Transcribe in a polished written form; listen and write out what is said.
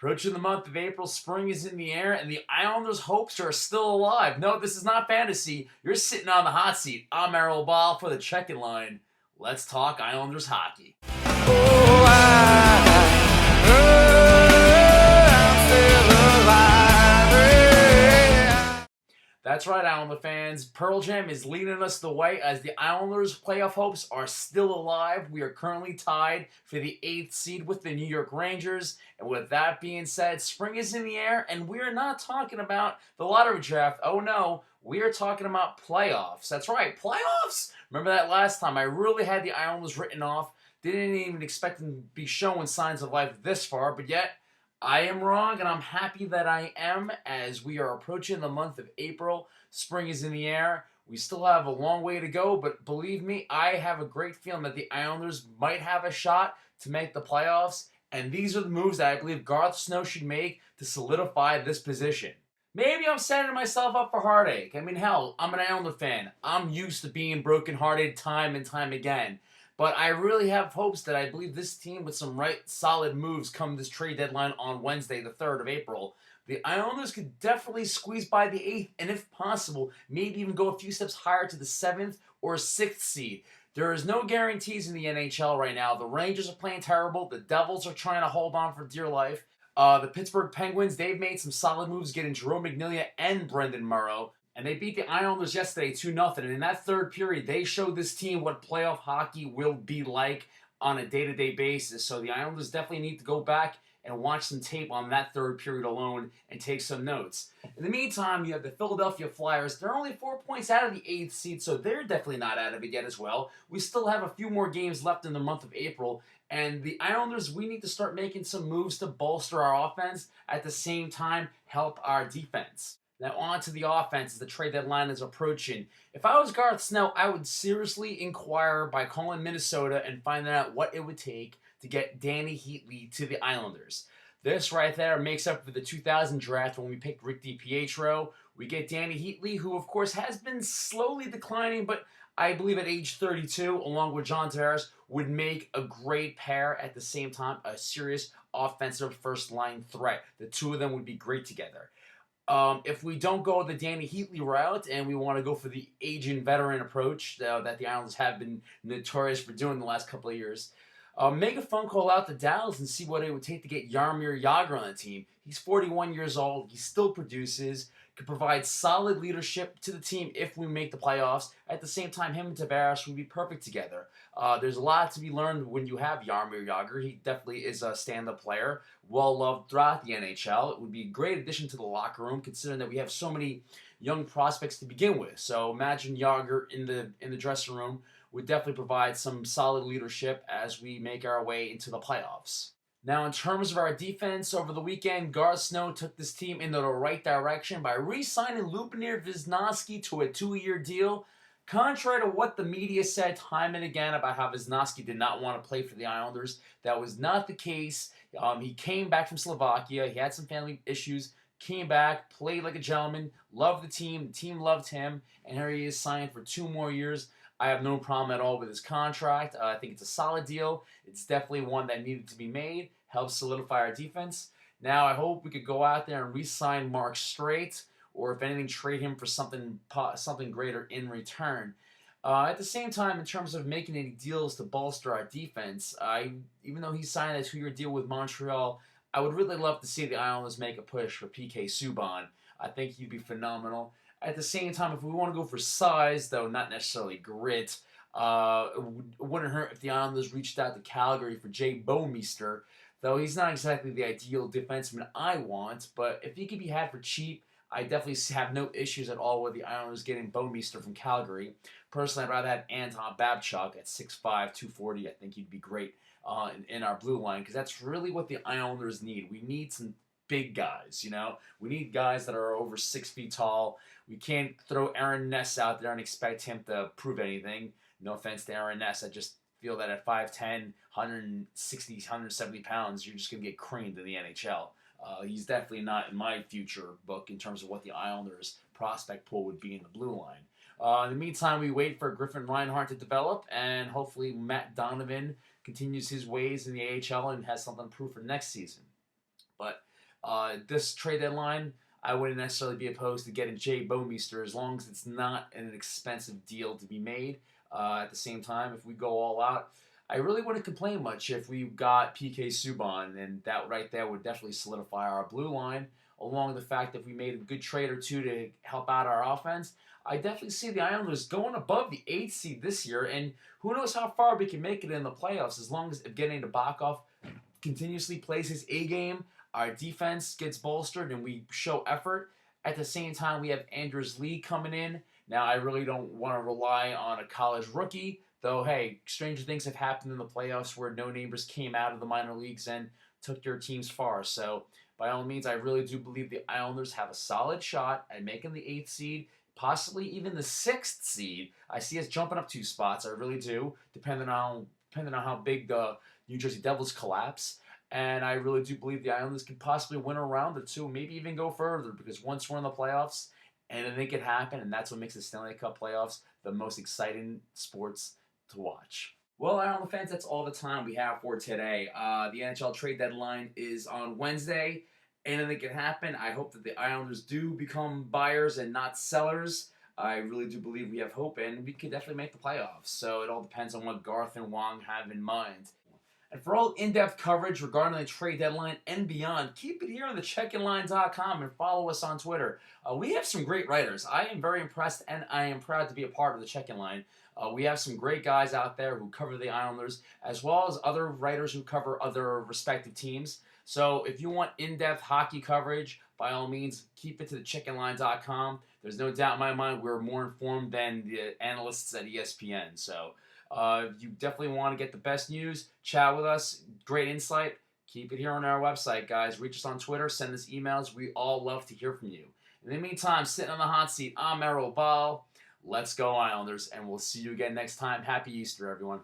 Approaching the month of April, spring is in the air, and the Islanders' hopes are still alive. No, this is not fantasy. You're sitting on the hot seat. I'm Erol Bal for the check-in line. Let's talk Islanders hockey. That's right, Islander fans. Pearl Jam is leading us the way as the Islanders' playoff hopes are still alive. We are currently tied for the 8th seed with the New York Rangers. And with that being said, spring is in the air, and we are not talking about the lottery draft. Oh no, we are talking about playoffs. That's right, playoffs! Remember that last time? I really had the Islanders written off. Didn't even expect them to be showing signs of life this far, but yet I am wrong, and I'm happy that I am as we are approaching the month of April. Spring is in the air. We still have a long way to go, but believe me, I have a great feeling that the Islanders might have a shot to make the playoffs, and these are the moves that I believe Garth Snow should make to solidify this position. Maybe I'm setting myself up for heartache. I mean, hell, I'm an Islander fan. I'm used to being brokenhearted time and time again. But I really have hopes that I believe this team, with some right solid moves come this trade deadline on Wednesday, the 3rd of April, the Islanders could definitely squeeze by the 8th, and if possible, maybe even go a few steps higher to the 7th or 6th seed. There is no guarantees in the NHL right now. The Rangers are playing terrible. The Devils are trying to hold on for dear life. The Pittsburgh Penguins, they've made some solid moves getting Jerome McNeil and Brendan Morrow. And they beat the Islanders yesterday 2-0. And in that third period, they showed this team what playoff hockey will be like on a day-to-day basis. So the Islanders definitely need to go back and watch some tape on that third period alone and take some notes. In the meantime, you have the Philadelphia Flyers. They're only 4 points out of the 8th seed, so they're definitely not out of it yet as well. We still have a few more games left in the month of April. And the Islanders, we need to start making some moves to bolster our offense, at the same time help our defense. Now on to the offense as the trade deadline is approaching. If I was Garth Snow, I would seriously inquire by calling Minnesota and finding out what it would take to get Danny Heatley to the Islanders. This right there makes up for the 2000 draft when we picked Rick DiPietro. We get Danny Heatley, who of course has been slowly declining, but I believe at age 32, along with John Tavares, would make a great pair at the same time, a serious offensive first-line threat. The two of them would be great together. If we don't go the Danny Heatley route and we want to go for the aging veteran approach that the Islanders have been notorious for doing the last couple of years, make a phone call out to Dallas and see what it would take to get Jaromir Jagr on the team. He's 41 years old. He still produces, could provide solid leadership to the team if we make the playoffs. At the same time, him and Tavares would be perfect together. There's a lot to be learned when you have Jaromir Jagr. He definitely is a stand-up player, well-loved throughout the NHL. It would be a great addition to the locker room, considering that we have so many young prospects to begin with. So imagine Jagr in the dressing room would definitely provide some solid leadership as we make our way into the playoffs. Now, in terms of our defense, over the weekend, Garth Snow took this team in the right direction by re-signing Lubomir Wisnowski to a 2-year deal. Contrary to what the media said time and again about how Wisnowski did not want to play for the Islanders, that was not the case. He came back from Slovakia. He had some family issues, came back, played like a gentleman, loved the team loved him, and here he is signed for 2 more years. I have no problem at all with his contract. I think it's a solid deal. It's definitely one that needed to be made. Helps solidify our defense. Now I hope we could go out there and re-sign Mark Streit, or if anything, trade him for something greater in return. At the same time, in terms of making any deals to bolster our defense, even though he signed a 2-year deal with Montreal, I would really love to see the Islanders make a push for PK Subban. I think he'd be phenomenal. At the same time, if we want to go for size, though not necessarily grit, it wouldn't hurt if the Islanders reached out to Calgary for Jay Bouwmeester, though he's not exactly the ideal defenseman I want. But if he could be had for cheap, I definitely have no issues at all with the Islanders getting Bouwmeester from Calgary. Personally, I'd rather have Anton Babchuk at 6'5", 240. I think he'd be great in our blue line, because that's really what the Islanders need. We need some big guys, you know? We need guys that are over 6 feet tall. We can't throw Aaron Ness out there and expect him to prove anything. No offense to Aaron Ness. I just feel that at 5'10", 160, 170 pounds, you're just going to get creamed in the NHL. He's definitely not in my future book in terms of what the Islanders' prospect pool would be in the blue line. In the meantime, we wait for Griffin Reinhart to develop, and hopefully Matt Donovan continues his ways in the AHL and has something to prove for next season. But This trade deadline, I wouldn't necessarily be opposed to getting Jay Bouwmeester as long as it's not an expensive deal to be made. At the same time, if we go all out, I really wouldn't complain much if we got PK Subban, and that right there would definitely solidify our blue line. Along the fact that if we made a good trade or two to help out our offense, I definitely see the Islanders going above the 8th seed this year, and who knows how far we can make it in the playoffs as long as Evgeny Nabokov continuously plays his A game, our defense gets bolstered, and we show effort. At the same time, we have Anders Lee coming in. Now, I really don't want to rely on a college rookie, though, hey, stranger things have happened in the playoffs where no-namers came out of the minor leagues and took their teams far. So, by all means, I really do believe the Islanders have a solid shot at making the 8th seed, possibly even the 6th seed. I see us jumping up 2 spots. I really do, depending on how big the New Jersey Devils collapse. And I really do believe the Islanders can possibly win a round or two, maybe even go further, because once we're in the playoffs, anything can happen, and that's what makes the Stanley Cup playoffs the most exciting sports to watch. Well, Islander fans, that's all the time we have for today. The NHL trade deadline is on Wednesday. Anything can happen. I hope that the Islanders do become buyers and not sellers. I really do believe we have hope, and we could definitely make the playoffs. So it all depends on what Garth and Wong have in mind. And for all in-depth coverage regarding the trade deadline and beyond, keep it here on thecheckinline.com and follow us on Twitter. We have some great writers. I am very impressed, and I am proud to be a part of the Check-In Line. We have some great guys out there who cover the Islanders, as well as other writers who cover other respective teams. So if you want in-depth hockey coverage, by all means, keep it to thecheckinline.com. There's no doubt in my mind we're more informed than the analysts at ESPN. So you definitely want to get the best news, chat with us, great insight. Keep it here on our website, guys. Reach us on Twitter, send us emails. We all love to hear from you. In the meantime, sitting on the hot seat, I'm Erol Bal. Let's go Islanders, and we'll see you again next time. Happy Easter, everyone.